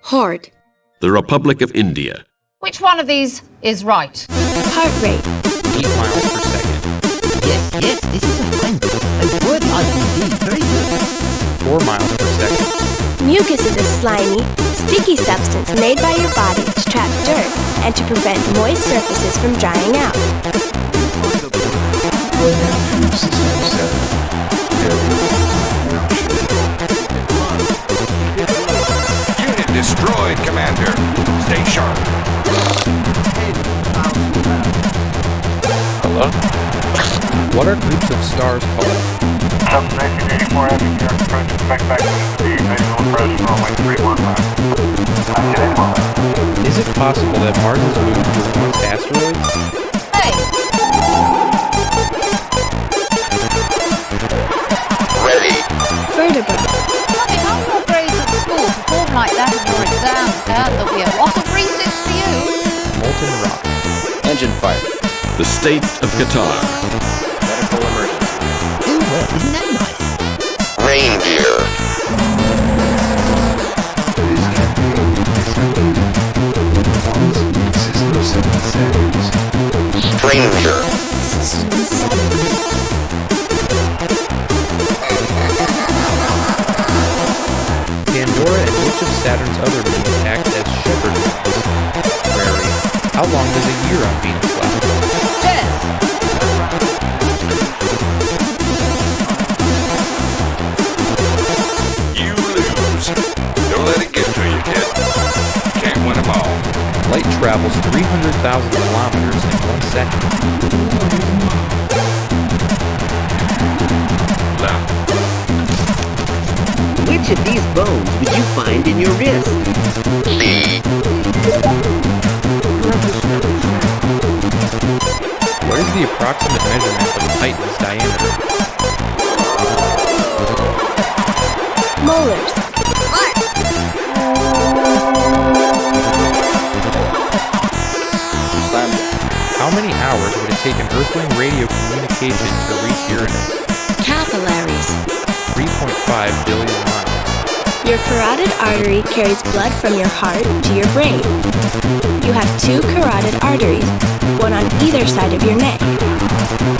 Heart. The Republic of India. Which one of these is right? Heart rate. 8 miles per second. Yes, this is a fine book. A good item indeed. Very good. 4 miles per second. Mucus is a slimy, sticky substance made by your body to trap dirt and to prevent moist surfaces from drying out. Unit destroyed, Commander. Stay sharp. Hello? What are groups of stars called? 1984 Avenue, approach back to the visual approach runway 315. Is it possible that Mars's moon was once asteroids? Hey! Ready. Vertebrate. Mummy, how your grades at school perform like that in your exams? There'll be a lot of resits for you. Molten rock. Engine fire. The state of Qatar. Medical emergency. Oh, well, isn't that nice? Reindeer. Stranger. Pandora and which of Saturn's other moons act as shepherd moons? Prairie. How long does a year on Venus last? Yes. You lose. Don't let it get to you, kid. Can't win them all. Light travels 300,000 kilometers in 1 second. Now, Which of these bones would you find in your wrist? C. What is the approximate measurement of Titan's diameter? Molars. How many hours would it take an Earthling radio communication to reach Uranus? Capillaries. 3.5 billion miles. Your carotid artery carries blood from your heart to your brain. You have 2 carotid arteries, one on either side of your neck.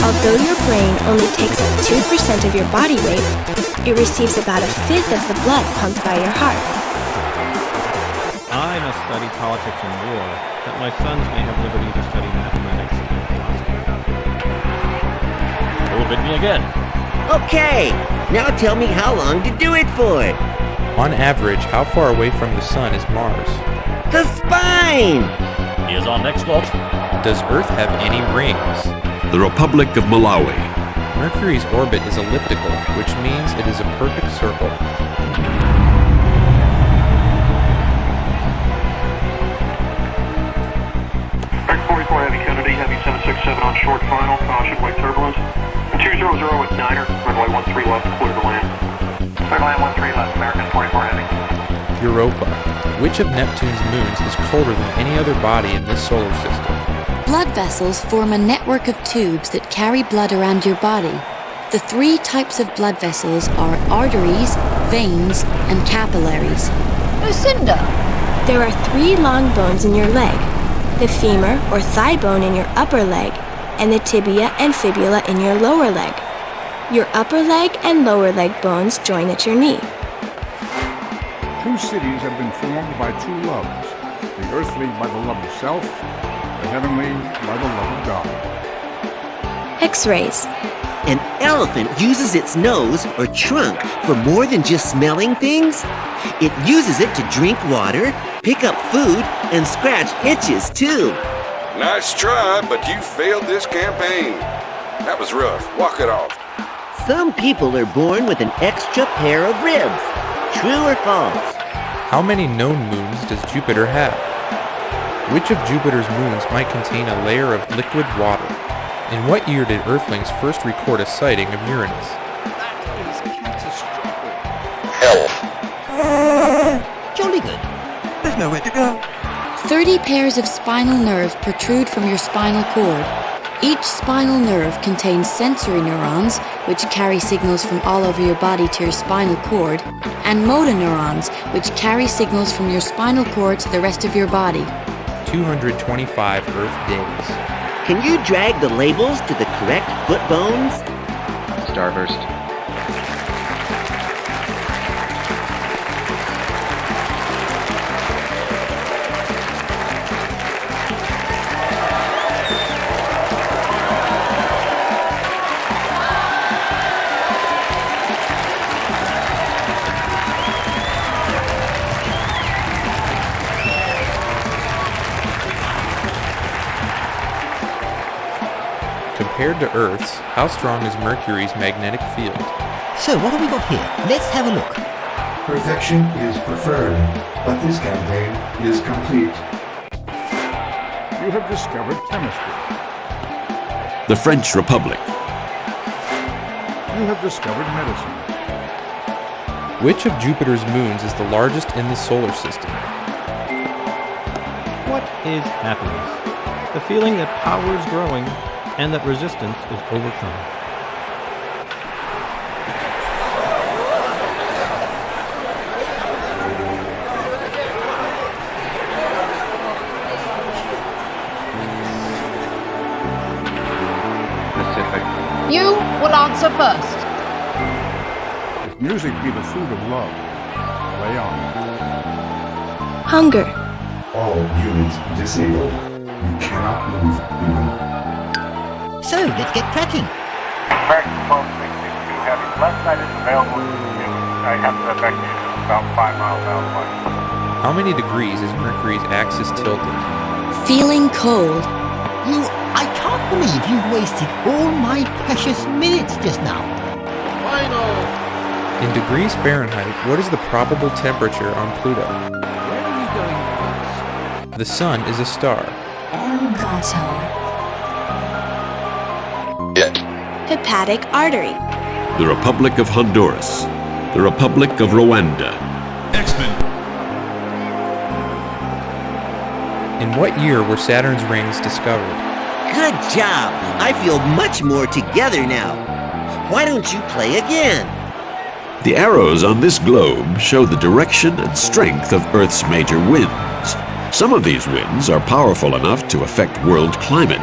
Although your brain only takes up 2% of your body weight, it receives about 1/5 of the blood pumped by your heart. I must study politics and war, that my sons may have liberty to study mathematics and philosophy. Who will bid me again? Okay, now tell me how long to do it for. On average, how far away from the Sun is Mars? The spine! He is on next, Walt. Does Earth have any rings? The Republic of Malawi. Mercury's orbit is elliptical, which means it is a perfect circle. Back 44 Heavy Kennedy, Heavy 767 on short final, caution, white turbulence. 200 with Niner, runway 13 left, clear to land. Clear land 13 left, American 44 Heavy. Europa. Which of Neptune's moons is colder than any other body in this solar system? Blood vessels form a network of tubes that carry blood around your body. The 3 types of blood vessels are arteries, veins, and capillaries. Lucinda. There are 3 long bones in your leg. The femur or thigh bone in your upper leg, and the tibia and fibula in your lower leg. Your upper leg and lower leg bones join at your knee. 2 cities have been formed by 2 loves, the earthly by the love of self, the heavenly by the love of God. X-rays. An elephant uses its nose or trunk for more than just smelling things. It uses it to drink water, pick up food, and scratch itches too. nice try, but you failed this campaign. That was rough. Walk it off. Some people are born with an extra pair of ribs. True or false? How many known moons does Jupiter have? Which of Jupiter's moons might contain a layer of liquid water? In what year did Earthlings first record a sighting of Uranus? That is catastrophic. Help. Jolly good. There's nowhere to go. 30 pairs of spinal nerves protrude from your spinal cord. Each spinal nerve contains sensory neurons, which carry signals from all over your body to your spinal cord, and motor neurons, which carry signals from your spinal cord to the rest of your body. 225 Earth days. Can you drag the labels to the correct foot bones? Starburst. Compared to Earth's, how strong is Mercury's magnetic field? So what have we got here? Let's have a look. Perfection is preferred, but this campaign is complete. You have discovered chemistry. The French Republic. You have discovered medicine. Which of Jupiter's moons is the largest in the solar system? What is happiness? The feeling that power is growing and that resistance is overcome. Pacific. You will answer first. If music be the food of love, play on. Hunger. All units disabled. You cannot move even. So, let's get cracking. American 1262 Heavy. Last night is available to you. I have to back to you about 5 miles out of way. How many degrees is Mercury's axis tilted? Feeling cold. I can't believe you wasted all my precious minutes just now. In degrees Fahrenheit, what is the probable temperature on Pluto? Where are you going first? The Sun is a star. Hepatic artery. The Republic of Honduras. The Republic of Rwanda. X-Men. In what year were Saturn's rings discovered? Good job! I feel much more together now. Why don't you play again? The arrows on this globe show the direction and strength of Earth's major winds. Some of these winds are powerful enough to affect world climate.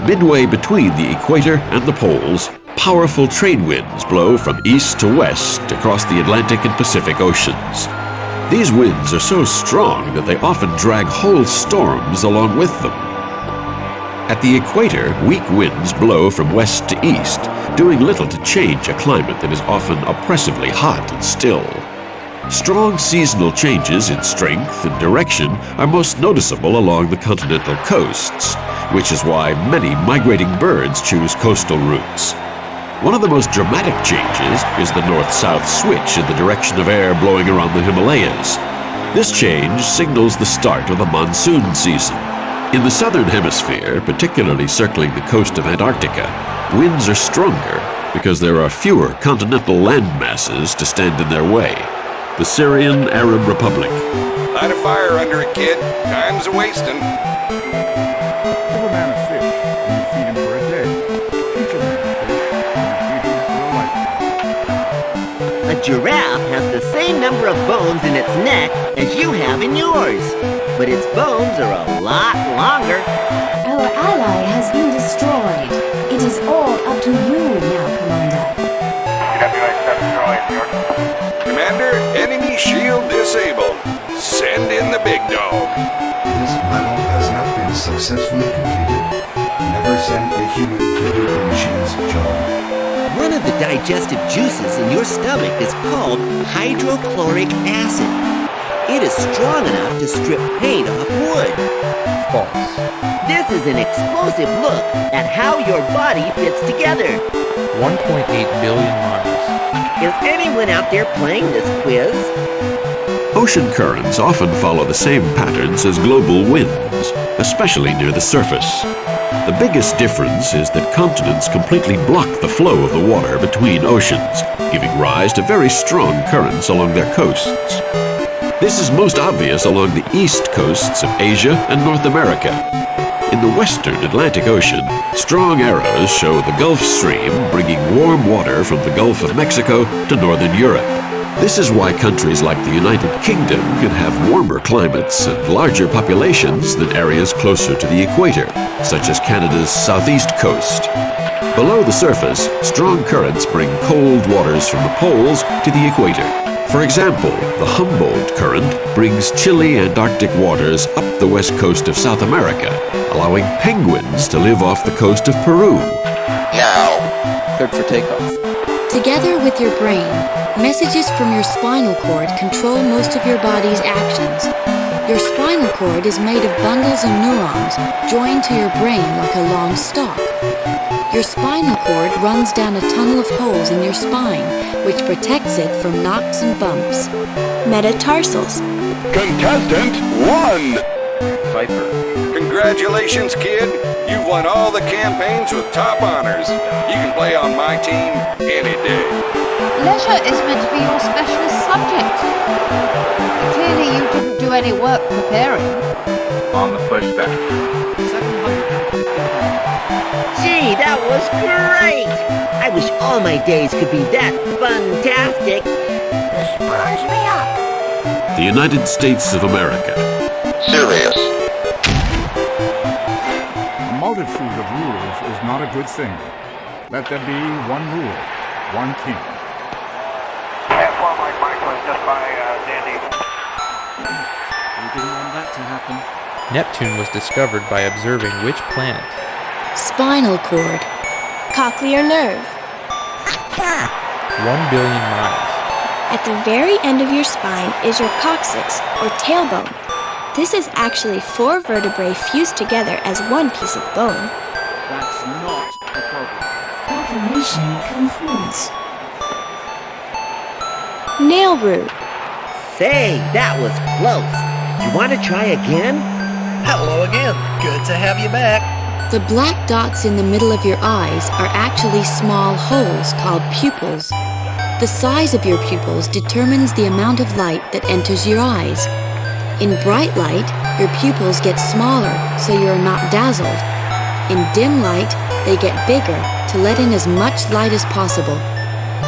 Midway between the equator and the poles, powerful trade winds blow from east to west across the Atlantic and Pacific Oceans. These winds are so strong that they often drag whole storms along with them. At the equator, weak winds blow from west to east, doing little to change a climate that is often oppressively hot and still. Strong seasonal changes in strength and direction are most noticeable along the continental coasts, which is why many migrating birds choose coastal routes. One of the most dramatic changes is the north-south switch in the direction of air blowing around the Himalayas. This change signals the start of the monsoon season. In the southern hemisphere, particularly circling the coast of Antarctica, winds are stronger because there are fewer continental land masses to stand in their way. The Syrian Arab Republic. Light a fire under it, kid. Time's a-wasting. Give a man a fish, and you feed him for a day. Teach a man a fish, and you feed him for a lifetime. A giraffe has the same number of bones in its neck as you have in yours, but its bones are a lot longer. Our ally has been destroyed. It is all up to you now, Commander. Commander, enemy shield disabled. Send in the big dog. This battle has not been successfully completed. Never send a human to do the machine's job. One of the digestive juices in your stomach is called hydrochloric acid. It is strong enough to strip paint off wood. False. This is an explosive look at how your body fits together. 1.8 billion miles. Is anyone out there playing this quiz? Ocean currents often follow the same patterns as global winds, especially near the surface. The biggest difference is that continents completely block the flow of the water between oceans, giving rise to very strong currents along their coasts. This is most obvious along the east coasts of Asia and North America. In the western Atlantic Ocean, strong arrows show the Gulf Stream bringing warm water from the Gulf of Mexico to northern Europe. This is why countries like the United Kingdom can have warmer climates and larger populations than areas closer to the equator, such as Canada's southeast coast. Below the surface, strong currents bring cold waters from the poles to the equator. For example, the Humboldt Current brings chilly Antarctic waters up the west coast of South America, allowing penguins to live off the coast of Peru. Now, cleared for takeoff. Together with your brain, messages from your spinal cord control most of your body's actions. Your spinal cord is made of bundles of neurons joined to your brain like a long stalk. Your spinal cord runs down a tunnel of holes in your spine, which protects it from knocks and bumps. Metatarsals. Contestant 1! Viper. Congratulations, kid. You've won all the campaigns with top honors. You can play on my team any day. Leisure is meant to be your specialist subject. Clearly you didn't do any work preparing. On the pushback. Gee, that was great! I wish all my days could be that fun-tastic. This burns me up. The United States of America. Serious. A multitude of rulers is not a good thing. Let there be one ruler, one king. F1 like Michael just by Dandy. We didn't want that to happen. Neptune was discovered by observing which planet? Spinal cord. Cochlear nerve. 1 billion miles. At the very end of your spine is your coccyx, or tailbone. This is actually 4 vertebrae fused together as one piece of bone. That's not a problem. Operation complete. Nail root. Say, that was close. You want to try again? Hello again. Good to have you back. The black dots in the middle of your eyes are actually small holes called pupils. The size of your pupils determines the amount of light that enters your eyes. In bright light, your pupils get smaller, so you are not dazzled. In dim light, they get bigger to let in as much light as possible.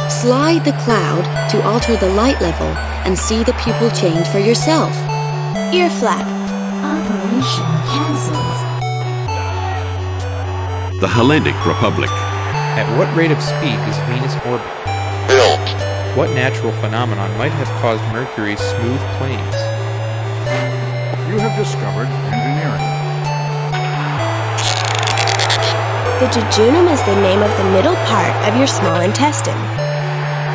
Slide the cloud to alter the light level and see the pupil change for yourself. Ear flap. Operation cancelled. The Hellenic Republic. At what rate of speed does Venus orbit? Built. What natural phenomenon might have caused Mercury's smooth plains? You have discovered engineering. The jejunum is the name of the middle part of your small intestine.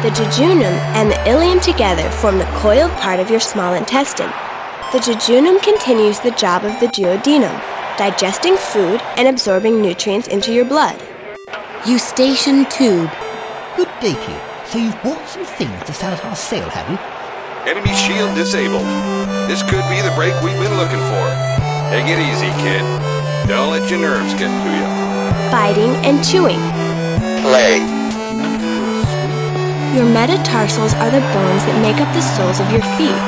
The jejunum and the ileum together form the coiled part of your small intestine. The jejunum continues the job of the duodenum, digesting food and absorbing nutrients into your blood. Eustachian tube. Good day, kid. So you've bought some things to sell at our sale, have you? Enemy shield disabled. This could be the break we've been looking for. Take it easy, kid. Don't let your nerves get to you. Biting and chewing. Play. Your metatarsals are the bones that make up the soles of your feet.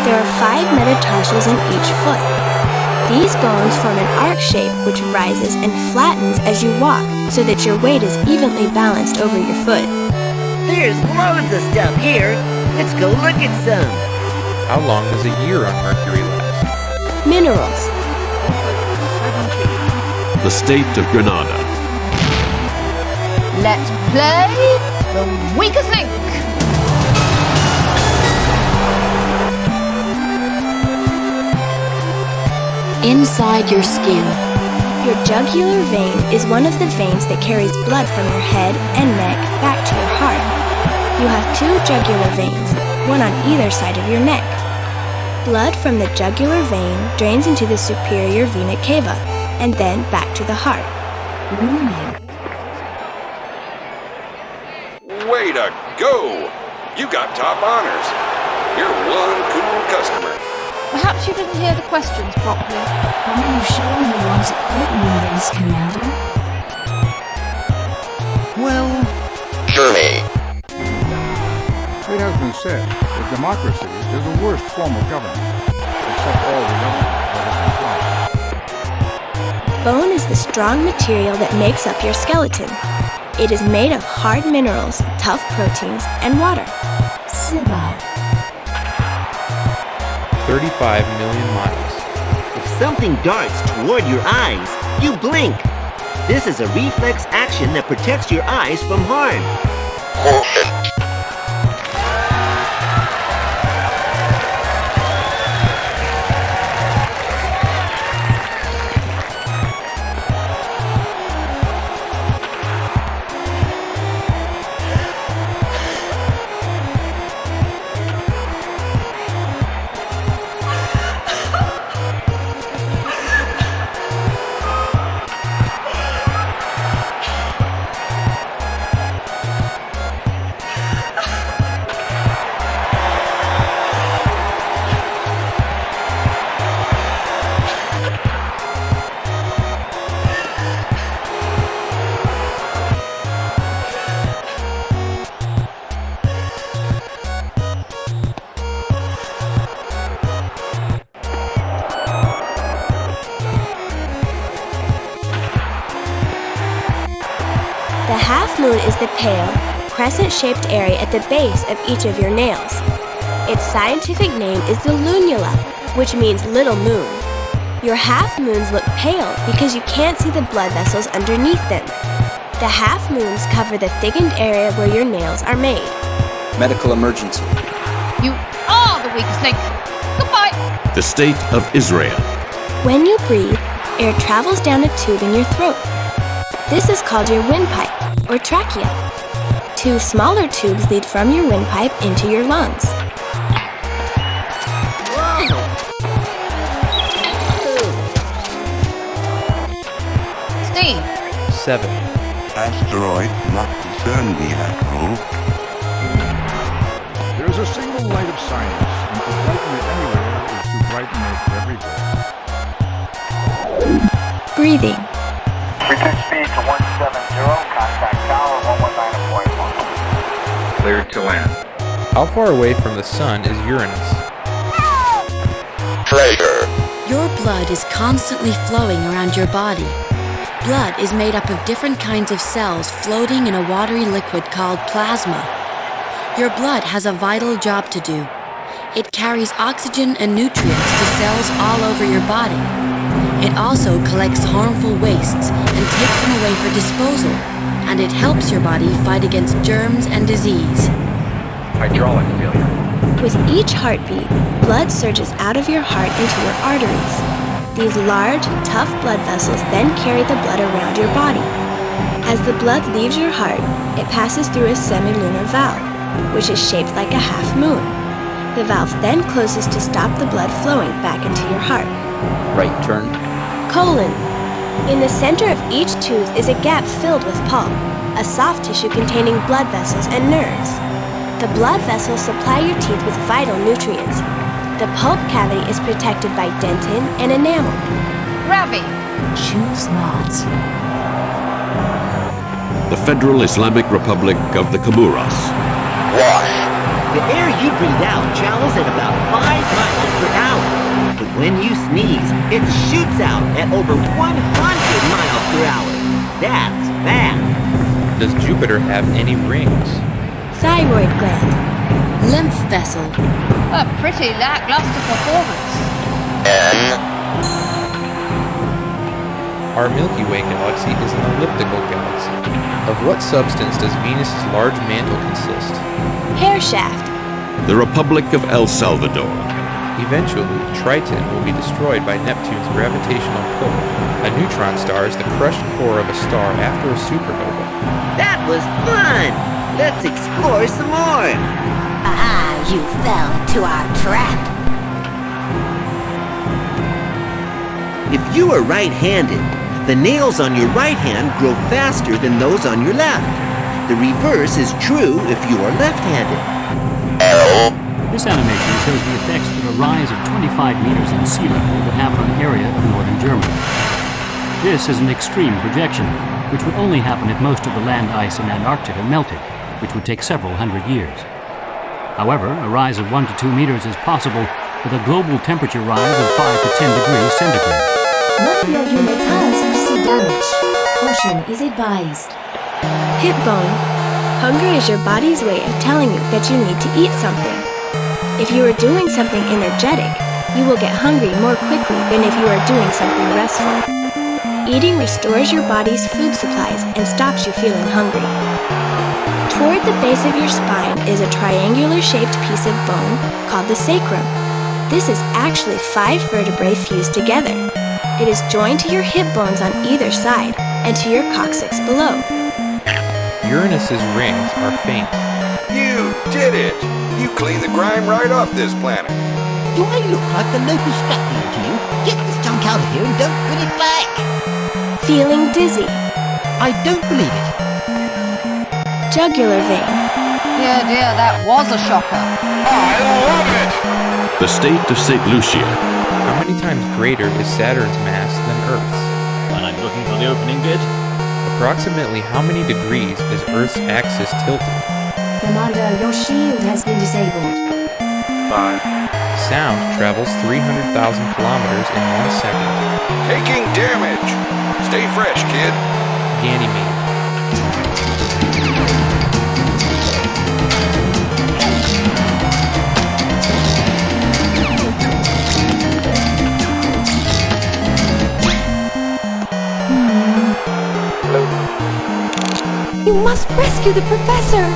There are 5 metatarsals in each foot. These bones form an arc shape which rises and flattens as you walk so that your weight is evenly balanced over your foot. There's loads of stuff here. Let's go look at some. How long does a year on Mercury last? Minerals. The state of Grenada. Let's play the weakest link. Inside your skin. Your jugular vein is one of the veins that carries blood from your head and neck back to your heart. You have 2 jugular veins, one on either side of your neck. Blood from the jugular vein drains into the superior vena cava and then back to the heart. Warning. Way to go! You got top honors. You're one cool customer. Perhaps you didn't hear the questions properly. Are you sure you want to quit me this, Commander? Well... Journey. It has been said that democracy is the worst form of government, except all the government that is implied. Bone is the strong material that makes up your skeleton. It is made of hard minerals, tough proteins, and water. Siba. 35 million miles. If something darts toward your eyes, you blink. This is a reflex action that protects your eyes from harm. The half moon is the pale, crescent-shaped area at the base of each of your nails. Its scientific name is the lunula, which means little moon. Your half moons look pale because you can't see the blood vessels underneath them. The half moons cover the thickened area where your nails are made. Medical emergency. You are the weakest link. Goodbye. The state of Israel. When you breathe, air travels down a tube in your throat. This is called your windpipe, or trachea. Two smaller tubes lead from your windpipe into your lungs. Steve. 7. Asteroid not concern me at all. There is a single light of science, and to brighten it anywhere is to brighten it everywhere. Breathing. Reduce speed to 170, contact tower 119.1. Cleared to land. How far away from the sun is Uranus? Traitor. Your blood is constantly flowing around your body. Blood is made up of different kinds of cells floating in a watery liquid called plasma. Your blood has a vital job to do. It carries oxygen and nutrients to cells all over your body. It also collects harmful wastes and takes them away for disposal, and it helps your body fight against germs and disease. Hydraulic failure. With each heartbeat, blood surges out of your heart into your arteries. These large, tough blood vessels then carry the blood around your body. As the blood leaves your heart, it passes through a semilunar valve, which is shaped like a half moon. The valve then closes to stop the blood flowing back into your heart. Right turn. Colon. In the center of each tooth is a gap filled with pulp, a soft tissue containing blood vessels and nerves. The blood vessels supply your teeth with vital nutrients. The pulp cavity is protected by dentin and enamel. Ravi. Choose not. The Federal Islamic Republic of the Comoros. Wash. The air you breathe out travels at about 5 miles per hour. But when you sneeze, it shoots out at over 100 miles per hour. That's fast. Does Jupiter have any rings? Thyroid gland. Lymph vessel. A pretty lackluster performance. Our Milky Way galaxy is an elliptical galaxy. Of what substance does Venus's large mantle consist? Hair shaft. The Republic of El Salvador. Eventually, Triton will be destroyed by Neptune's gravitational pull. A neutron star is the crushed core of a star after a supernova. That was fun! Let's explore some more! Ah, you fell into our trap. If you are right-handed, the nails on your right hand grow faster than those on your left. The reverse is true if you are left-handed. This animation shows the effects that a rise of 25 meters in sea level would have on an area of northern Germany. This is an extreme projection, which would only happen if most of the land ice in Antarctica melted, which would take several hundred years. However, a rise of 1 to 2 meters is possible with a global temperature rise of 5 to 10 degrees centigrade. None of your units has received damage. Caution is advised. Hip bone. Hunger is your body's way of telling you that you need to eat something. If you are doing something energetic, you will get hungry more quickly than if you are doing something restful. Eating restores your body's food supplies and stops you feeling hungry. Toward the base of your spine is a triangular-shaped piece of bone called the sacrum. This is actually 5 vertebrae fused together. It is joined to your hip bones on either side and to your coccyx below. Uranus's rings are faint. You did it! You cleaned the grime right off this planet. Do I look like the local scrap dealer to you? Get this junk out of here and don't bring it back! Feeling dizzy. I don't believe it. Jugular vein. Dear, dear, that was a shocker. I love it! The state of St. Lucia. How many times greater is Saturn's mass than Earth's? When I'm looking for the opening bid. Approximately how many degrees is Earth's axis tilted? Commander, your shield has been disabled. 5. Sound travels 300,000 kilometers in 1 second. Taking damage! Stay fresh, kid. Ganymede. You must rescue the professor!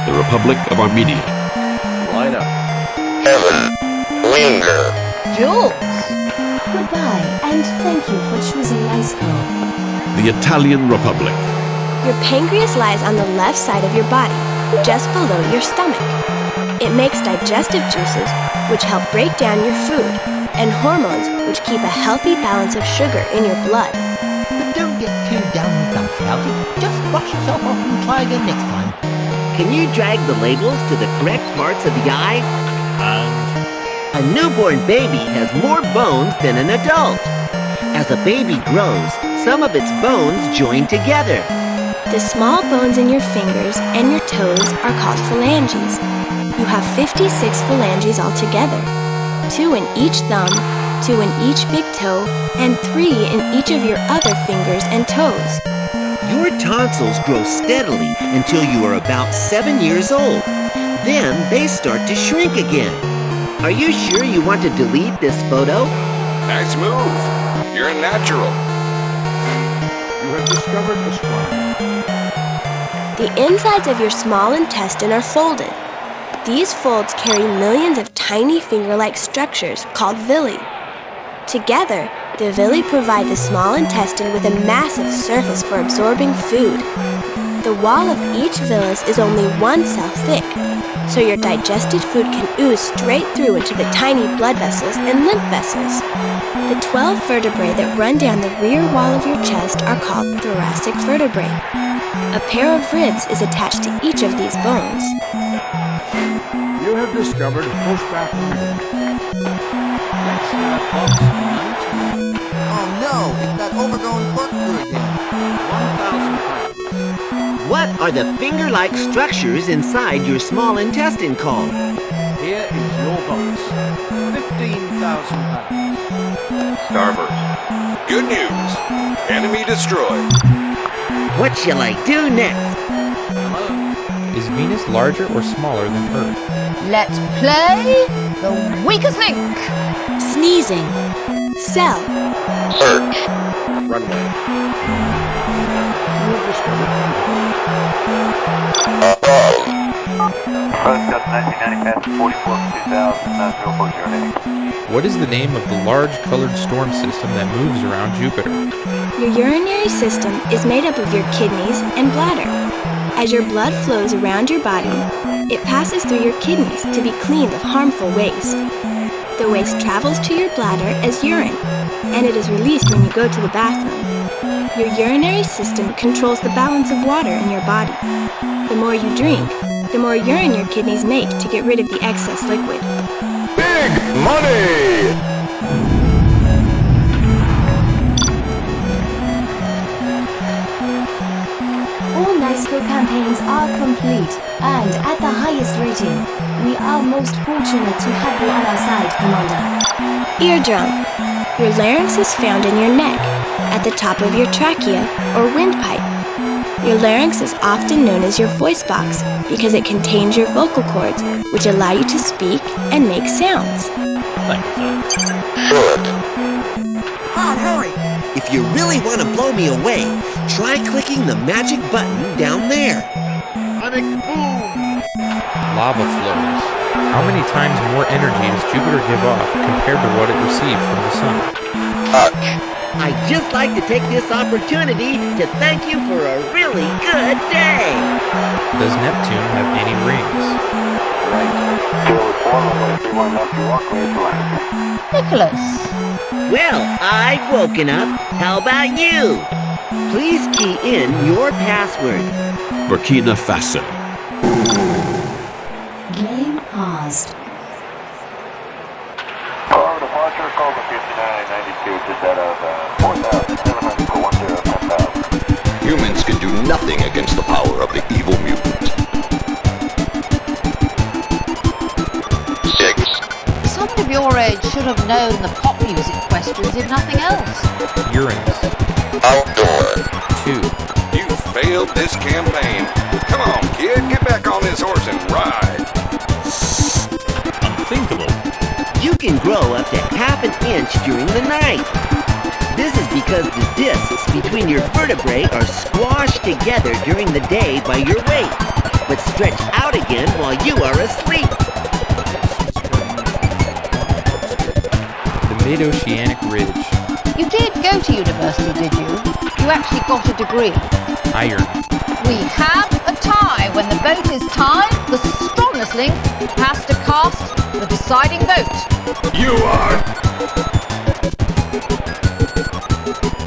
The Republic of Armenia. Line up. Heaven. Linger. Jules! Goodbye, and thank you for choosing Lysco. The Italian Republic. Your pancreas lies on the left side of your body, just below your stomach. It makes digestive juices, which help break down your food, and hormones, which keep a healthy balance of sugar in your blood. But don't get too down the dumps about it. Just brush yourself off and try again next time. Can you drag the labels to the correct parts of the eye? A newborn baby has more bones than an adult. As a baby grows, some of its bones join together. The small bones in your fingers and your toes are called phalanges. You have 56 phalanges altogether. 2 in each thumb, 2 in each big toe, and 3 in each of your other fingers and toes. Your tonsils grow steadily until you are about 7 years old. Then they start to shrink again. Are you sure you want to delete this photo? Nice move. You're a natural. You have discovered a spine. The insides of your small intestine are folded. These folds carry millions of tiny finger-like structures called villi. Together, the villi provide the small intestine with a massive surface for absorbing food. The wall of each villus is only 1 cell thick, so your digested food can ooze straight through into the tiny blood vessels and lymph vessels. The 12 vertebrae that run down the rear wall of your chest are called thoracic vertebrae. A pair of ribs is attached to each of these bones. You have discovered horseback riding. Oh no, it's that overgrown corkscrew again. 1,000 pounds. What are the finger-like structures inside your small intestine called? Here is your box. 15,000 pounds. Starburst. Good news. Enemy destroyed. What shall I do next? Is Venus larger or smaller than Earth? Let's play the weakest link. Sneezing. Cell. Search. Runway. You have discovered Above. Road 1990 past 44 2000, What is the name of the large colored storm system that moves around Jupiter? Your urinary system is made up of your kidneys and bladder. As your blood flows around your body, it passes through your kidneys to be cleaned of harmful waste. The waste travels to your bladder as urine, and it is released when you go to the bathroom. Your urinary system controls the balance of water in your body. The more you drink, the more urine your kidneys make to get rid of the excess liquid. Big money! designs are complete and at the highest rating. We are most fortunate to have you on our side, Commander. Eardrum. Your larynx is found in your neck, at the top of your trachea or windpipe. Your larynx is often known as your voice box because it contains your vocal cords, which allow you to speak and make sounds. Thank you, sir. Oh, hurry! If you really want to blow me away, try clicking the magic button down there. Sonic boom! Lava flows. How many times more energy does Jupiter give off compared to what it receives from the Sun? I'd just like to take this opportunity to thank you for a really good day. Does Neptune have any rings? Nicholas. Well, I've woken up. How about you? Please key in your password. Burkina Faso. Game paused. Power departure, Cobra 5992, just out of 4,700 for 10,000. Humans can do nothing against the power of the evil mutant. 6. Someone of your age should have known the pop music questions, if nothing else. Uranus. Outdoor. 2. You failed this campaign. Come on, kid, get back on this horse and ride. Unthinkable. You can grow up to ½ an inch during the night. This is because the discs between your vertebrae are squashed together during the day by your weight, but stretch out again while you are asleep. The Mid-Oceanic Ridge. You did go to university, did you? You actually got a degree. Iron. We have a tie. When the boat is tied, the strongest link has to cast the deciding vote. You are...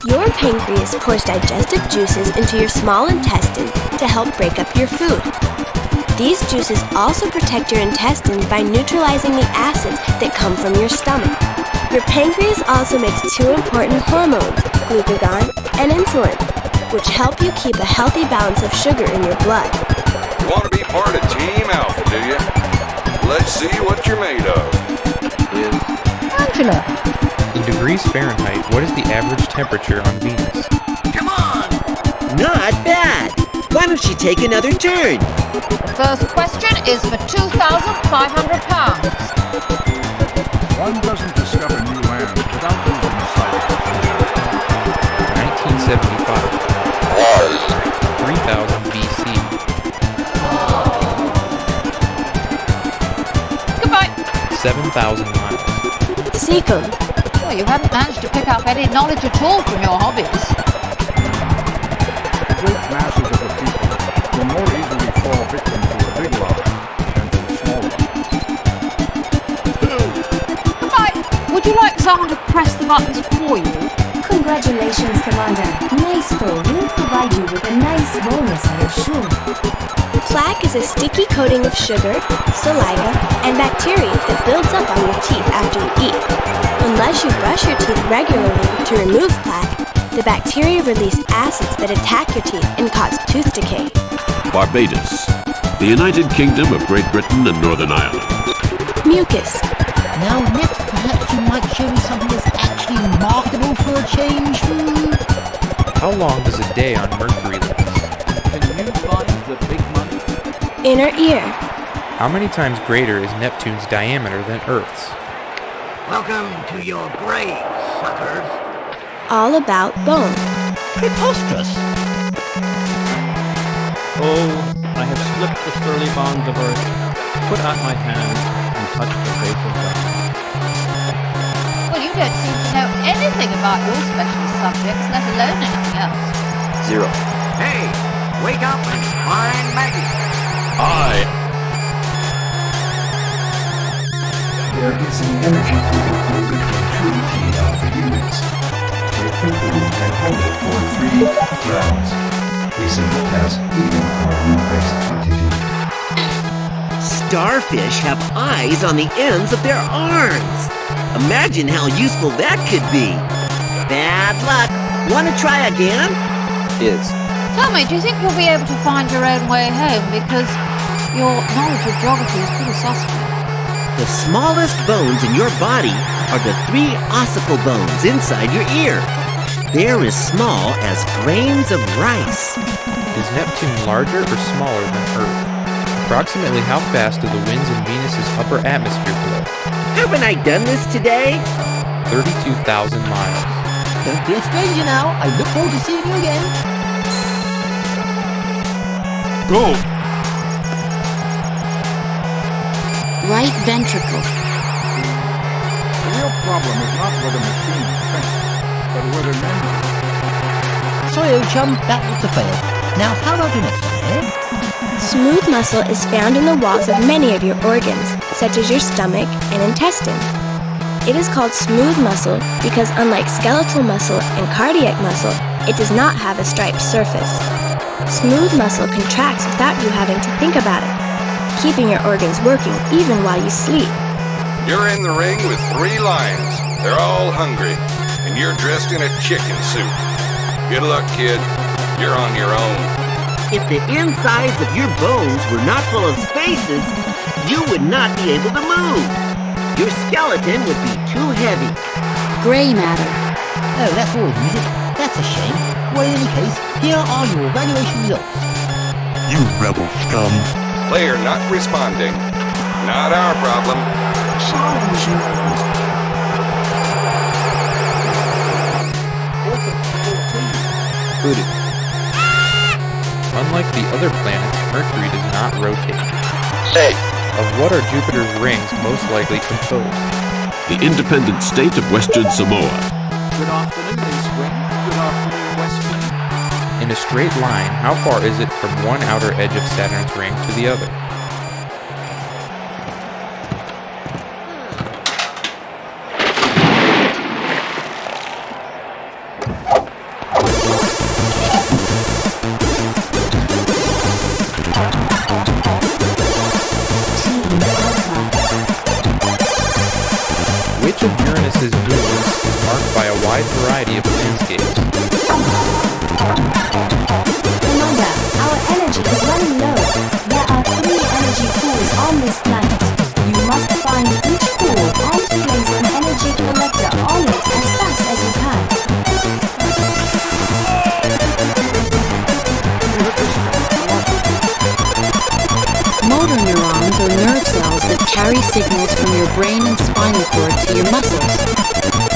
Your pancreas pours digestive juices into your small intestine to help break up your food. These juices also protect your intestines by neutralizing the acids that come from your stomach. Your pancreas also makes 2 important hormones, glucagon and insulin, which help you keep a healthy balance of sugar in your blood. You want to be part of Team Alpha, do you? Let's see what you're made of. Angela. In degrees Fahrenheit, what is the average temperature on Venus? Come on! Not bad! Why don't you take another turn? The first question is for £2,500. One doesn't discover new land without losing sight of it. 1975. 3000 BC. Goodbye. 7,000 miles. Seacom. Well, you haven't managed to pick up any knowledge at all from your hobbies. Great masses of the people will more easily fall victim to a big lava than to a small one. Goodbye. Would you like someone to press the buttons for you? Congratulations, Commander. Nice pull. We'll provide you with a nice bonus, I'm sure. Plaque is a sticky coating of sugar, saliva, and bacteria that builds up on your teeth after you eat. Unless you brush your teeth regularly to remove plaque, the bacteria release acids that attack your teeth and cause tooth decay. Barbados. The United Kingdom of Great Britain and Northern Ireland. Mucus. Now, next, perhaps you might show me something that's actually marketable for a change. How long does a day on Mercury last? Can you find the big money? Inner ear. How many times greater is Neptune's diameter than Earth's? Welcome to your grave, suckers. All about bone. Preposterous. Oh, I have slipped the sterly bonds of earth, put out my hand, and touched the face of God. Well, you don't seem to know anything about your specialist subjects, let alone anything else. 0. Hey, wake up and find Maggie. There is an energy pool between 2 Team Alpha units. Take the pool and hold it for 3 rounds. A simple task even for a room-based entity. Starfish have eyes on the ends of their arms. Imagine how useful that could be. Bad luck. Want to try again? Is. Tell me, do you think you'll be able to find your own way home? Because your knowledge of geography is pretty suspect. The smallest bones in your body are the 3 ossicle bones inside your ear. They're as small as grains of rice. Is Neptune larger or smaller than Earth? Approximately how fast do the winds in Venus's upper atmosphere blow? Haven't I done this today? 32,000 miles. Don't be a stranger now. I look forward to seeing you again. Go! Right ventricle. The real problem is not whether machines think, but whether men do. Sorry, old chum, that was a fail. Now, how about your next one, eh? Smooth muscle is found in the walls of many of your organs, such as your stomach and intestine. It is called smooth muscle because unlike skeletal muscle and cardiac muscle, it does not have a striped surface. Smooth muscle contracts without you having to think about it, keeping your organs working even while you sleep. You're in the ring with 3 lions. They're all hungry, and you're dressed in a chicken suit. Good luck, kid. You're on your own. If the insides of your bones were not full of spaces, you would not be able to move. Your skeleton would be too heavy. Gray matter. Oh, that's all music. That's a shame. Well, in any case, here are your evaluation results. You rebel scum. Player not responding. Not our problem. Booted. Unlike the other planets, Mercury does not rotate. Of what are Jupiter's rings most likely composed? The independent state of Western Samoa. Good afternoon, East Wing. Good afternoon, West Wing. In a straight line, how far is it from one outer edge of Saturn's ring to the other? Which of Uranus's moons is marked by a wide variety of landscapes? Commander, our energy is running low. There are 3 energy pools on this planet. You must find each pool and place an energy collector on it as fast as you can. Motor neurons are nerve cells that carry signals from your brain and spinal cord to your muscles.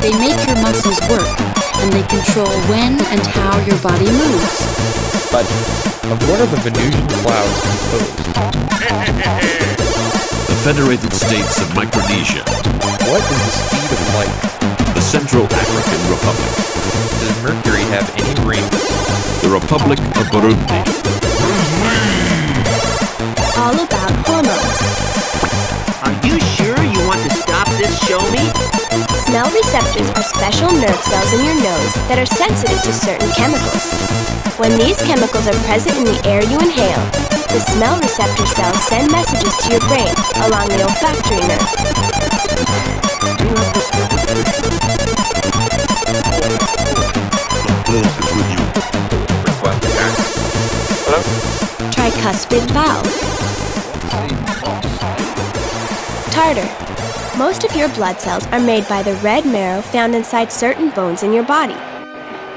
They make your muscles work, and they control when and how your body moves. But of what are the Venusian clouds composed? The Federated States of Micronesia. What is the speed of light? The Central African Republic. Does Mercury have any rings? The Republic of Burundi. All about hormones. Are you sure you want to stop this show me? Smell receptors are special nerve cells in your nose that are sensitive to certain chemicals. When these chemicals are present in the air you inhale, the smell receptor cells send messages to your brain along the olfactory nerve. Tricuspid valve. Tartar. Most of your blood cells are made by the red marrow found inside certain bones in your body.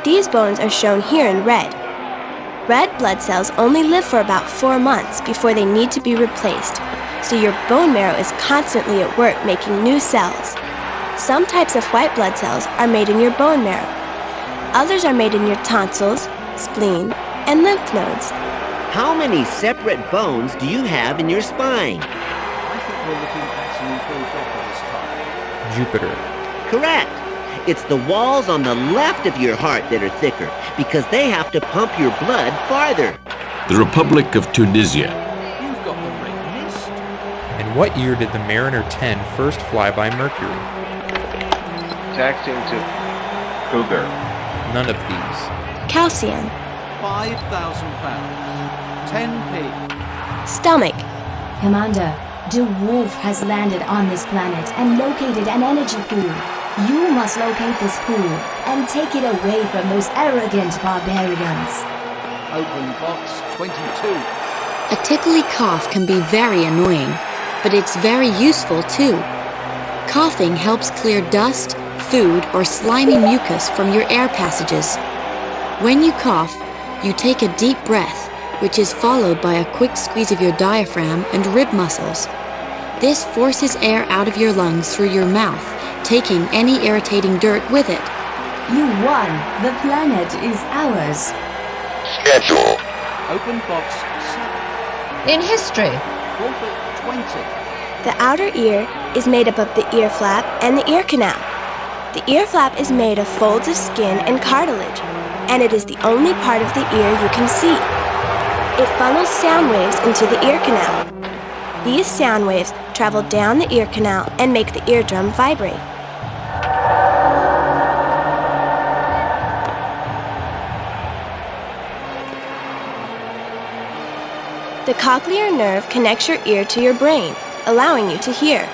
These bones are shown here in red. Red blood cells only live for about 4 months before they need to be replaced, so your bone marrow is constantly at work making new cells. Some types of white blood cells are made in your bone marrow. Others are made in your tonsils, spleen, and lymph nodes. How many separate bones do you have in your spine? I think we're looking at some improved offer this time. Jupiter. Correct. It's the walls on the left of your heart that are thicker because they have to pump your blood farther. The Republic of Tunisia. You've got the right list. In what year did the Mariner 10 first fly by Mercury? Taxiing to Cougar. None of these. Calcium. £5,000. 10p. Stomach. Commander, the wolf has landed on this planet and located an energy pool. You must locate this pool and take it away from those arrogant barbarians. Open box 22. A tickly cough can be very annoying, but it's very useful too. Coughing helps clear dust, food, or slimy mucus from your air passages. When you cough, you take a deep breath, which is followed by a quick squeeze of your diaphragm and rib muscles. This forces air out of your lungs through your mouth, taking any irritating dirt with it. You won. The planet is ours. Schedule. Open box 7. In history. Forfeit 20. The outer ear is made up of the ear flap and the ear canal. The ear flap is made of folds of skin and cartilage, and it is the only part of the ear you can see. It funnels sound waves into the ear canal. These sound waves travel down the ear canal and make the eardrum vibrate. The cochlear nerve connects your ear to your brain, allowing you to hear.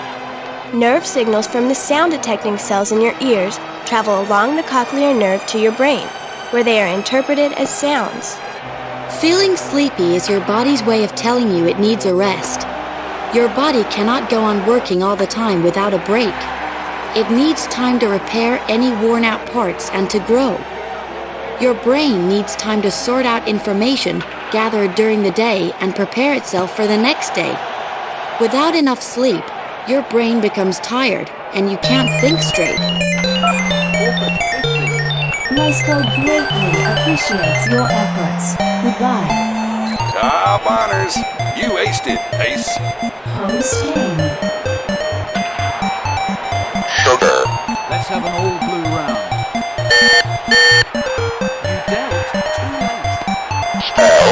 Nerve signals from the sound-detecting cells in your ears travel along the cochlear nerve to your brain, where they are interpreted as sounds. Feeling sleepy is your body's way of telling you it needs a rest. Your body cannot go on working all the time without a break. It needs time to repair any worn-out parts and to grow. Your brain needs time to sort out information gathered during the day and prepare itself for the next day. Without enough sleep, your brain becomes tired and you can't think straight. Moscow greatly appreciates your efforts. Goodbye. Ah, Boners, you aced it, Ace. Host game. Sugar. Let's have an all blue round. You dealt too late. Spell.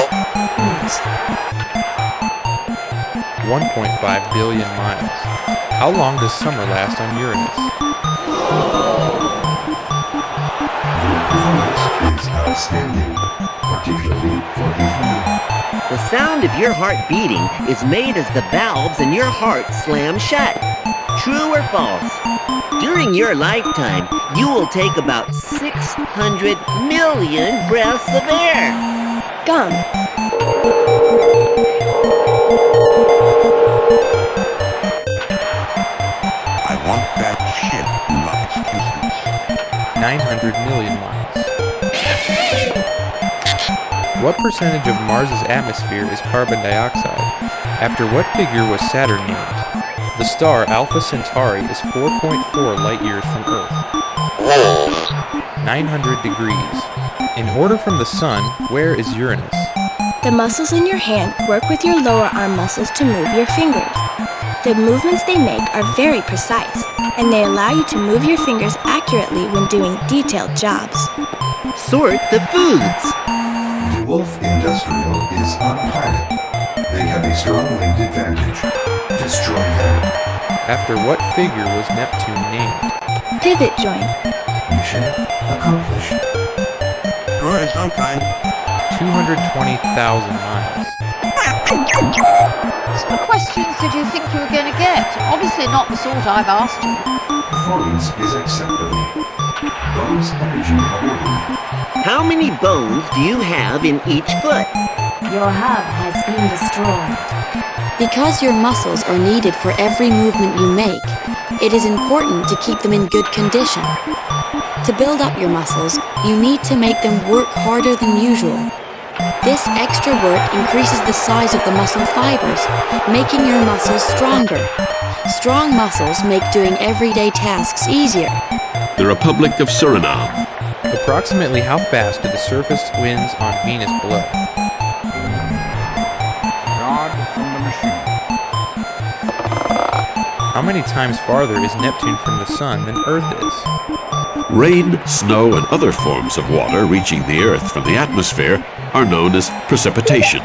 1.5 billion miles. How long does summer last on Uranus? Your performance is outstanding, particularly for the food. The sound of your heart beating is made as the valves in your heart slam shut. True or false? During your lifetime, you will take about 600 million breaths of air. Gum. I want that ship lost distance. 900 million miles. What percentage of Mars's atmosphere is carbon dioxide? After what figure was Saturn named? The star Alpha Centauri is 4.4 light-years from Earth. 900 degrees. In order from the Sun, where is Uranus? The muscles in your hand work with your lower arm muscles to move your fingers. The movements they make are very precise, and they allow you to move your fingers accurately when doing detailed jobs. Sort the foods. The Wolf Industrial is on pilot. They have a strong wind advantage. Destroy them. After what figure was Neptune named? Pivot joint. Mission accomplished. Sure, sometime. 220,000 miles. What sort of questions did you think you were going to get? Obviously not the sort I've asked you. Performance is acceptable. Bonus energy awarded. How many bones do you have in each foot? Your hub has been destroyed. Because your muscles are needed for every movement you make, it is important to keep them in good condition. To build up your muscles, you need to make them work harder than usual. This extra work increases the size of the muscle fibers, making your muscles stronger. Strong muscles make doing everyday tasks easier. The Republic of Suriname. Approximately how fast do the surface winds on Venus blow? God from the machine. How many times farther is Neptune from the Sun than Earth is? Rain, snow, and other forms of water reaching the Earth from the atmosphere are known as precipitation.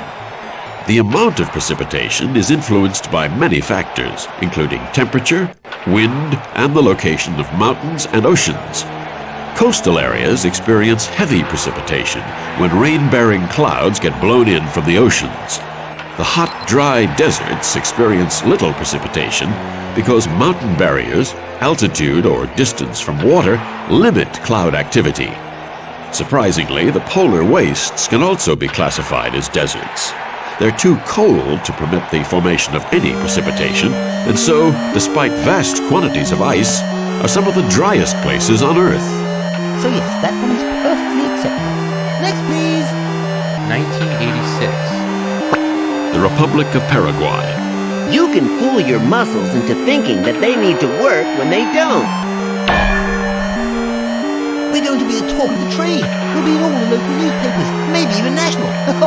The amount of precipitation is influenced by many factors, including temperature, wind, and the location of mountains and oceans. Coastal areas experience heavy precipitation when rain-bearing clouds get blown in from the oceans. The hot, dry deserts experience little precipitation because mountain barriers, altitude, or distance from water limit cloud activity. Surprisingly, the polar wastes can also be classified as deserts. They're too cold to permit the formation of any precipitation, and so, despite vast quantities of ice, are some of the driest places on Earth. So yes, that one is perfectly acceptable. Next, please. 1986. The Republic of Paraguay. You can fool your muscles into thinking that they need to work when they don't. We're going to be the talk of the trade. We'll be in all the local newspapers, maybe even national. It's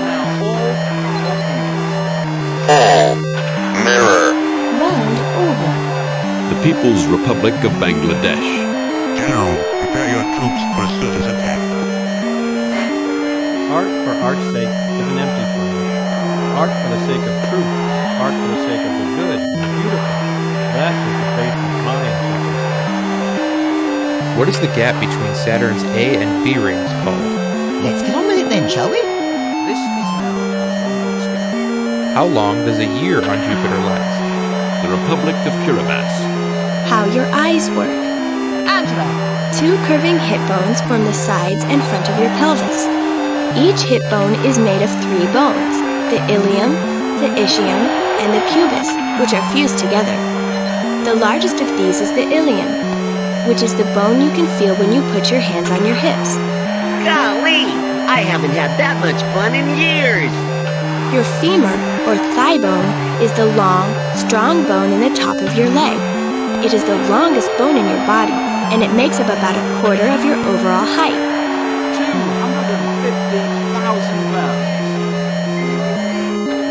now all Mirror. Round over. The People's Republic of Bangladesh. General, prepare your troops for a surface attack. Art for art's sake is an empty phrase. Art for the sake of truth, art for the sake of the good and the beautiful. That is the faith of my ancestors. What is the gap between Saturn's A and B rings called? Let's get on with it then, shall we? This is now a one-way square. How long does a year on Jupiter last? The Republic of Kiribati. How your eyes work. Angela. 2 curving hip bones form the sides and front of your pelvis. Each hip bone is made of 3 bones, the ilium, the ischium, and the pubis, which are fused together. The largest of these is the ilium, which is the bone you can feel when you put your hands on your hips. Golly, I haven't had that much fun in years. Your femur, or thigh bone, is the long, strong bone in the top of your leg. It is the longest bone in your body, and it makes up about 1/4 of your overall height. 250,000 pounds.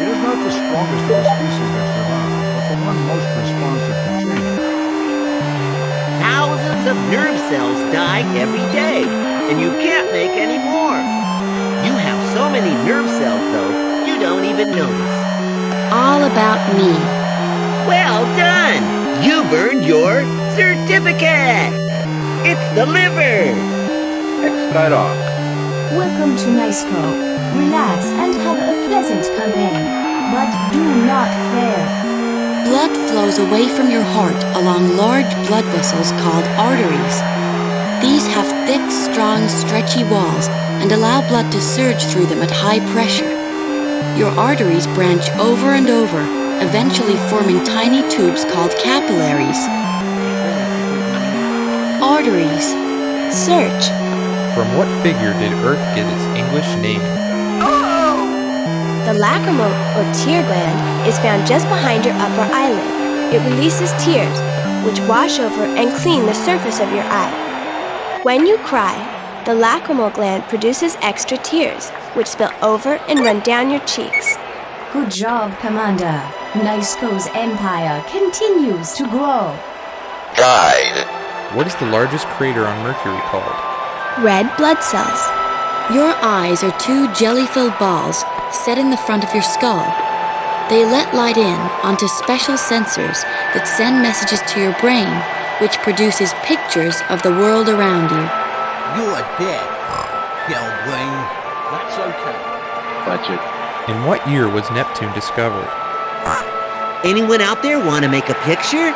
It is not the strongest of the species that survive, but the one most responsive to change. Thousands of nerve cells die every day, and you can't make any more. You have so many nerve cells, though, you don't even notice. All about me. Well done! You burned your certificate! It's the liver! Expedite off. Welcome to Niceco. Relax and have a pleasant campaign, but do not fare. Blood flows away from your heart along large blood vessels called arteries. These have thick, strong, stretchy walls and allow blood to surge through them at high pressure. Your arteries branch over and over, eventually forming tiny tubes called capillaries. Arteries. Search. From what figure did Earth get its English name? The lacrimal or tear gland is found just behind your upper eyelid. It releases tears, which wash over and clean the surface of your eye. When you cry, the lacrimal gland produces extra tears, which spill over and run down your cheeks. Good job, Commander. Niceco's empire continues to grow. Guide. What is the largest crater on Mercury called? Red blood cells. Your eyes are 2 jelly-filled balls set in the front of your skull. They let light in onto special sensors that send messages to your brain, which produces pictures of the world around you. You're dead, shell brain. That's okay. Budget. In what year was Neptune discovered? Anyone out there want to make a picture?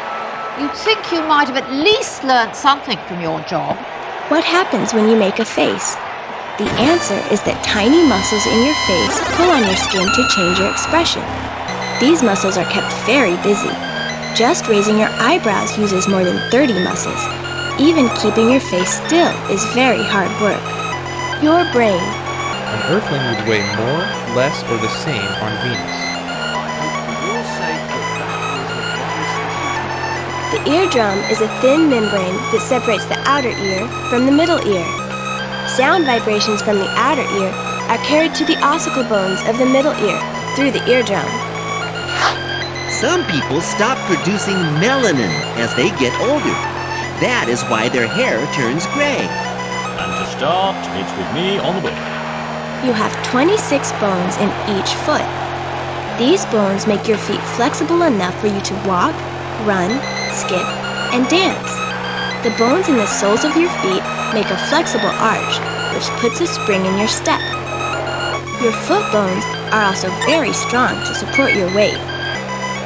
You'd think you might have at least learnt something from your job. What happens when you make a face? The answer is that tiny muscles in your face pull on your skin to change your expression. These muscles are kept very busy. Just raising your eyebrows uses more than 30 muscles. Even keeping your face still is very hard work. Your brain. An Earthling would weigh more, less, or the same on Venus. You'll say The eardrum is a thin membrane that separates the outer ear from the middle ear. Sound vibrations from the outer ear are carried to the ossicle bones of the middle ear through the eardrum. Some people stop producing melanin as they get older. That is why their hair turns gray. And to start, it's with me on the book. You have 26 bones in each foot. These bones make your feet flexible enough for you to walk, run, skip, and dance. The bones in the soles of your feet make a flexible arch, which puts a spring in your step. Your foot bones are also very strong to support your weight.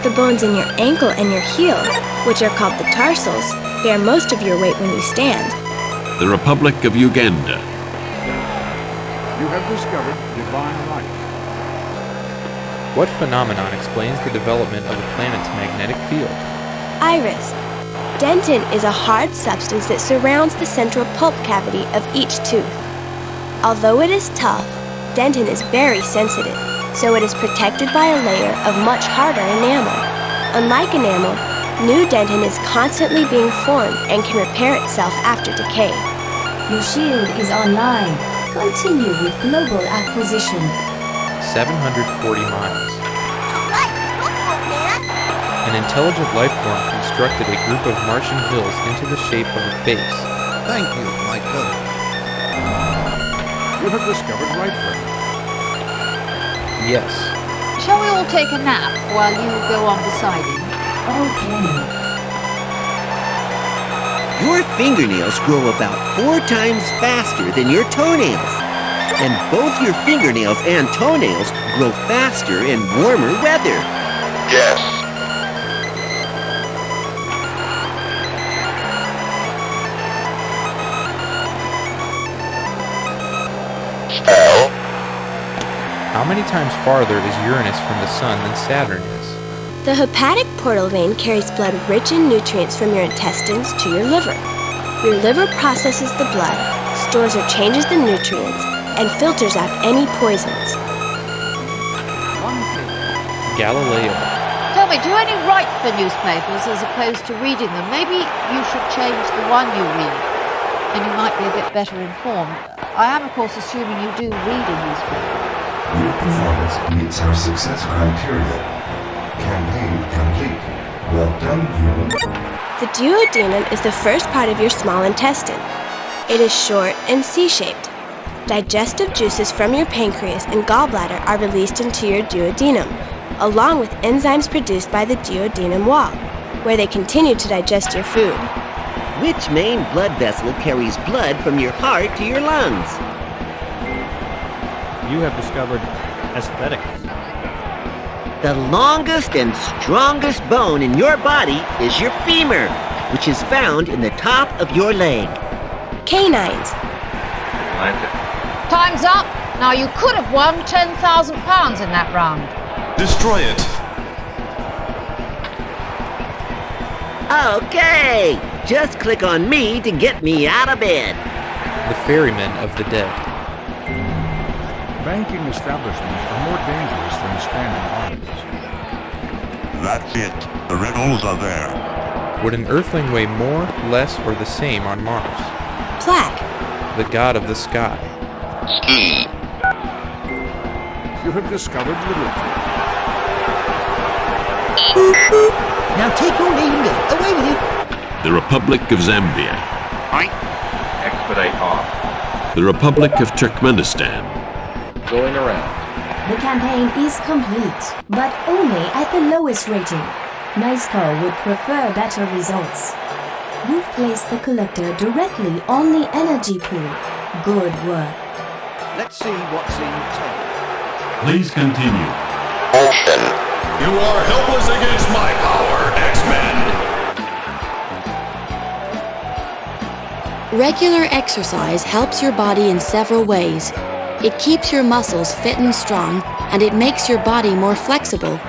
The bones in your ankle and your heel, which are called the tarsals, bear most of your weight when you stand. The Republic of Uganda. You have discovered divine light. What phenomenon explains the development of a planet's magnetic field? Iris. Dentin is a hard substance that surrounds the central pulp cavity of each tooth. Although it is tough, dentin is very sensitive, so it is protected by a layer of much harder enamel. Unlike enamel, new dentin is constantly being formed and can repair itself after decay. Your shield is online. Continue with global acquisition. 740 miles. An intelligent life form constructed a group of Martian hills into the shape of a face. Thank you, my brother. You have discovered right brain. Yes. Shall we all take a nap while you go on deciding? Okay. Your fingernails grow about 4 times faster than your toenails. And both your fingernails and toenails grow faster in warmer weather. Yes. Spell. How many times farther is Uranus from the Sun than Saturn is? The hepatic portal vein carries blood rich in nutrients from your intestines to your liver. Your liver processes the blood, stores or changes the nutrients, and filters out any poisons. Galileo. Tell me, do you only write for newspapers as opposed to reading them? Maybe you should change the one you read, and you might be a bit better informed. I am, of course, assuming you do read a newspaper. Your performance meets our success criteria. Campaign complete. Well done, human. The duodenum is the first part of your small intestine. It is short and C-shaped. Digestive juices from your pancreas and gallbladder are released into your duodenum, along with enzymes produced by the duodenum wall, where they continue to digest your food. Which main blood vessel carries blood from your heart to your lungs? You have discovered aesthetics. The longest and strongest bone in your body is your femur, which is found in the top of your leg. Canines. Time's up. Now, you could have won £10,000 in that round. Destroy it. Okay, just click on me to get me out of bed. The ferrymen of the dead. Banking establishments are more dangerous than standing armies. That's it. The riddles are there. Would an Earthling weigh more, less, or the same on Mars? Plaque. The god of the sky. Ski. You have discovered literature. Now take your leave and go. Away with you. The Republic of Zambia. Expedite off. The Republic of Turkmenistan. Going around. The campaign is complete, but only at the lowest rating. NICECO would prefer better results. You've placed the collector directly on the energy pool. Good work. Let's see what's in tow. Please continue. Motion. You are helpless against my power, X-Men! Regular exercise helps your body in several ways. It keeps your muscles fit and strong, and it makes your body more flexible.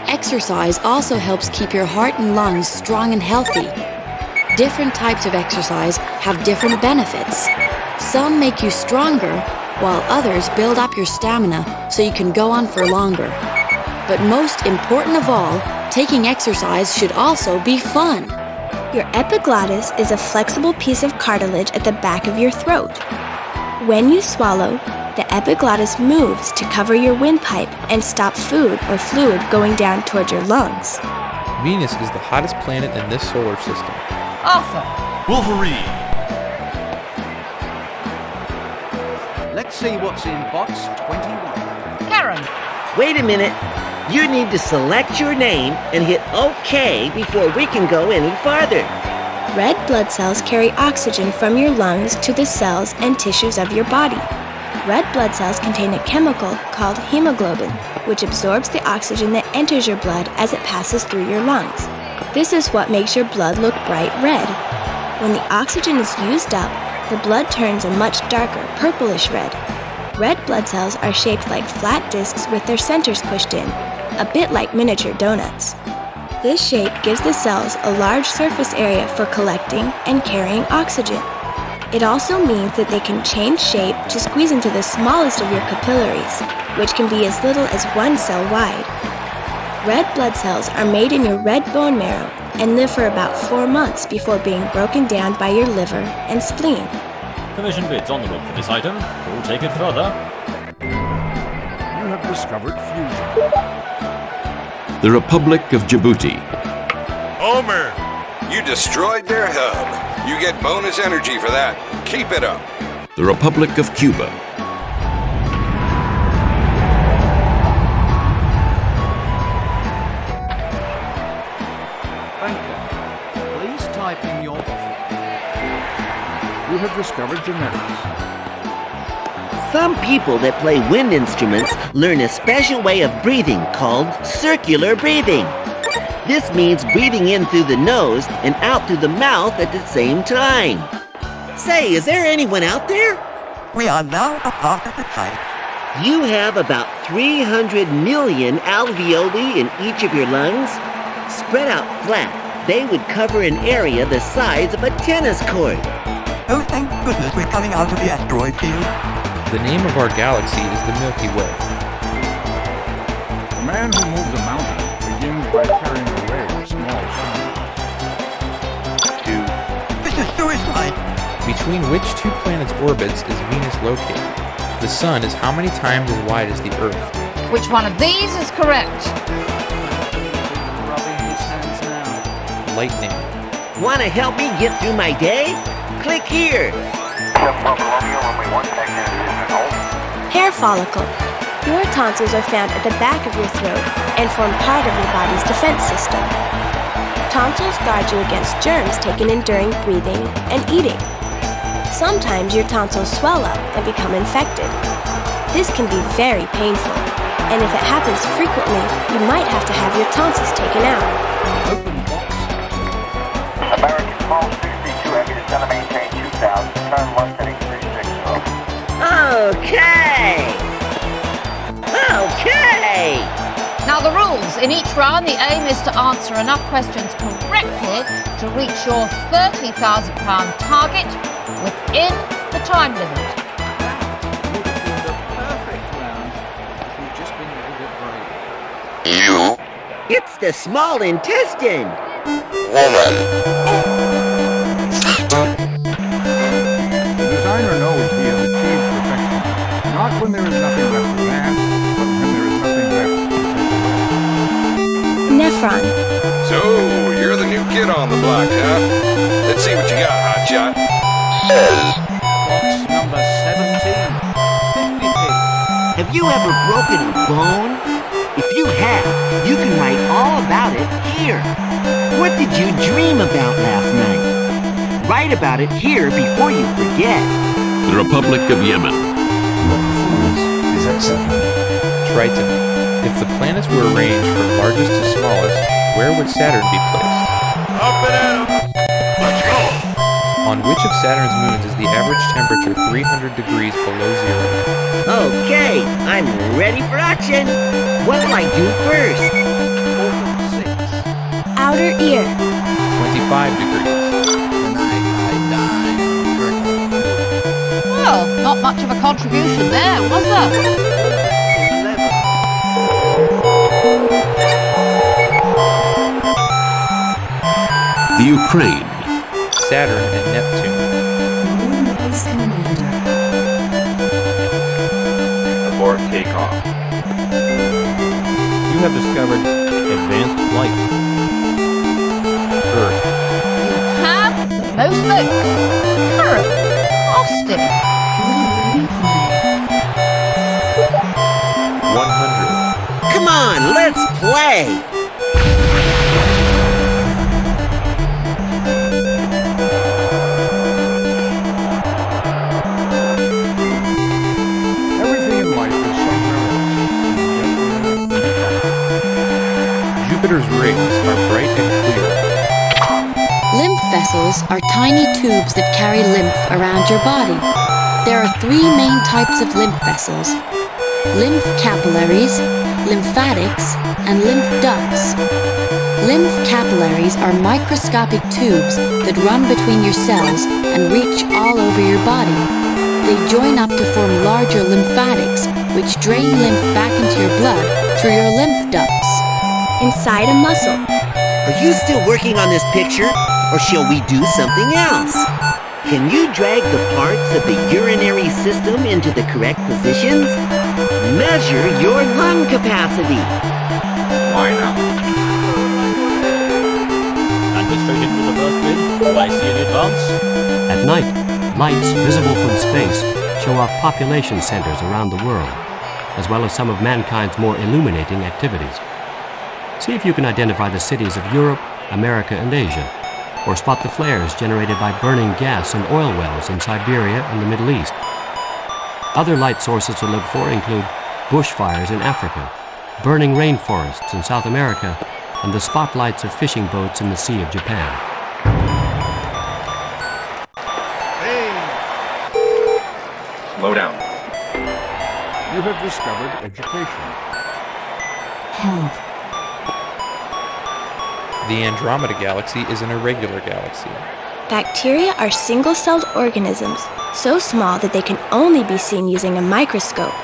Exercise also helps keep your heart and lungs strong and healthy. Different types of exercise have different benefits. Some make you stronger, while others build up your stamina so you can go on for longer. But most important of all, taking exercise should also be fun. Your epiglottis is a flexible piece of cartilage at the back of your throat. When you swallow, the epiglottis moves to cover your windpipe and stop food or fluid going down toward your lungs. Venus is the hottest planet in this solar system. Arthur. Wolverine. Let's see what's in box 21. Karen. Wait a minute. You need to select your name and hit OK before we can go any farther. Red blood cells carry oxygen from your lungs to the cells and tissues of your body. Red blood cells contain a chemical called hemoglobin, which absorbs the oxygen that enters your blood as it passes through your lungs. This is what makes your blood look bright red. When the oxygen is used up, the blood turns a much darker purplish red. Red blood cells are shaped like flat discs with their centers pushed in, a bit like miniature donuts. This shape gives the cells a large surface area for collecting and carrying oxygen. It also means that they can change shape to squeeze into the smallest of your capillaries, which can be as little as 1 cell wide. Red blood cells are made in your red bone marrow and live for about 4 months before being broken down by your liver and spleen. Commission bids on the book for this item. We'll take it further. You have discovered fusion. The Republic of Djibouti. Homer! You destroyed their hub. You get bonus energy for that. Keep it up. The Republic of Cuba. Banker, please type in your offer. You have discovered genetics. Some people that play wind instruments learn a special way of breathing called circular breathing. This means breathing in through the nose and out through the mouth at the same time. Say, is there anyone out there? We are now a part of the type. You have about 300 million alveoli in each of your lungs. Spread out flat, they would cover an area the size of a tennis court. Oh, thank goodness we're coming out of the asteroid field. The name of our galaxy is the Milky Way. The man who moved the mountain begins by carrying away a small stone. This is suicide. Between which two planets' orbits is Venus located? The Sun is how many times as wide as the Earth? Which one of these is correct? Rubbing his hands now. Lightning. Want to help me get through my day? Click here. Hair follicle. Your tonsils are found at the back of your throat and form part of your body's defense system. Tonsils guard you against germs taken in during breathing and eating. Sometimes your tonsils swell up and become infected. This can be very painful, and if it happens frequently, you might have to have your tonsils taken out. American Small 62 Heavy to center maintain 2000, turn left heading 360. Okay! Now the rules. In each round, the aim is to answer enough questions correctly to reach your £30,000 target within the time limit. Would have been the perfect round if we'd just been a little bit braver. It's the small intestine. The designer knows he has achieved perfection, not when there is nothing left to add, but when there is nothing left to take away. Nephron. So, you're the new kid on the block, huh? Let's see what you got, hotshot. Box number 17. Have you ever broken a bone? If you have, you can write all about it here. What did you dream about last night? Write about it here before you forget. The Republic of Yemen. Your performance is accepted. Triton. If the planets were arranged from largest to smallest, where would Saturn be placed? Up and at 'em. Let's go. On which of Saturn's moons is the average temperature 300 degrees below zero? Okay, I'm ready for action. What'll I do first? Outer ear. 25 degrees. Well, not much of a contribution there, was there? The Ukraine. Saturn and Neptune. Abort takeoff. You have discovered advanced flight. Earth. You have the most votes. Current. Austin. 100. Come on, let's play. Everything in life is somewhere Jupiter's rings are bright and clear. Lymph vessels vessels are tiny tubes that carry lymph around your body. There are three main types of lymph vessels: lymph capillaries, lymphatics, and lymph ducts. Lymph capillaries are microscopic tubes that run between your cells and reach all over your body. They join up to form larger lymphatics, which drain lymph back into your blood through your lymph ducts. Inside a muscle. Are you still working on this picture, or shall we do something else? Can you drag the parts of the urinary system into the correct positions? Measure your lung capacity. Why not? And go straight into the first bin. Do I see any advance? At night, lights visible from space show off population centers around the world, as well as some of mankind's more illuminating activities. See if you can identify the cities of Europe, America, and Asia, or spot the flares generated by burning gas and oil wells in Siberia and the Middle East. Other light sources to look for include bushfires in Africa, burning rainforests in South America, and the spotlights of fishing boats in the Sea of Japan. Slow down. You have discovered education. Health. The Andromeda Galaxy is an irregular galaxy. Bacteria are single-celled organisms, so small that they can only be seen using a microscope.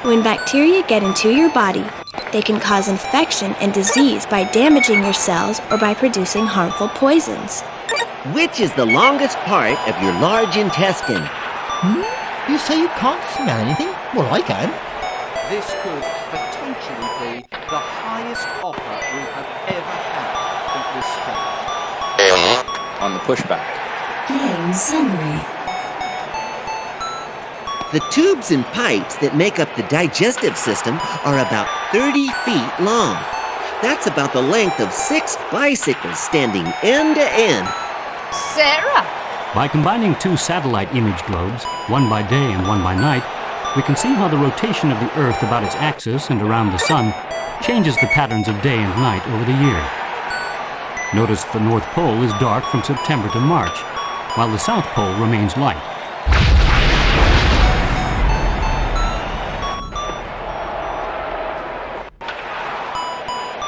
When bacteria get into your body, they can cause infection and disease by damaging your cells or by producing harmful poisons. Which is the longest part of your large intestine? You say you can't smell anything? Well, I can. This could potentially be the highest offer we have ever had at this stage. On the pushback. Game summary. The tubes and pipes that make up the digestive system are about 30 feet long. That's about the length of 6 bicycles standing end to end. Sarah! By combining two satellite image globes, one by day and one by night, we can see how the rotation of the Earth about its axis and around the Sun changes the patterns of day and night over the year. Notice the North Pole is dark from September to March, while the South Pole remains light.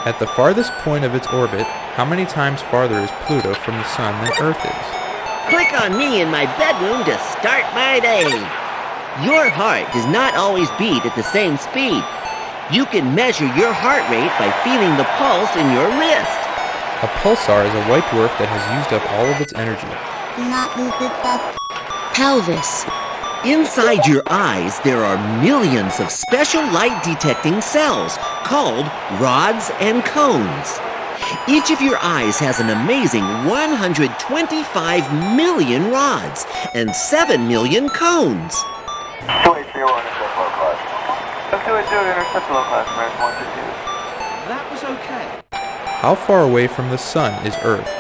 At the farthest point of its orbit, how many times farther is Pluto from the Sun than Earth is? Click on me in my bedroom to start my day. Your heart does not always beat at the same speed. You can measure your heart rate by feeling the pulse in your wrist. A pulsar is a white dwarf that has used up all of its energy. Pelvis. Inside your eyes, there are millions of special light-detecting cells called rods and cones. Each of your eyes has an amazing 125 million rods and 7 million cones. 280 intercept low class. 280 intercept low class, American 122. That was okay. How far away from the Sun is Earth?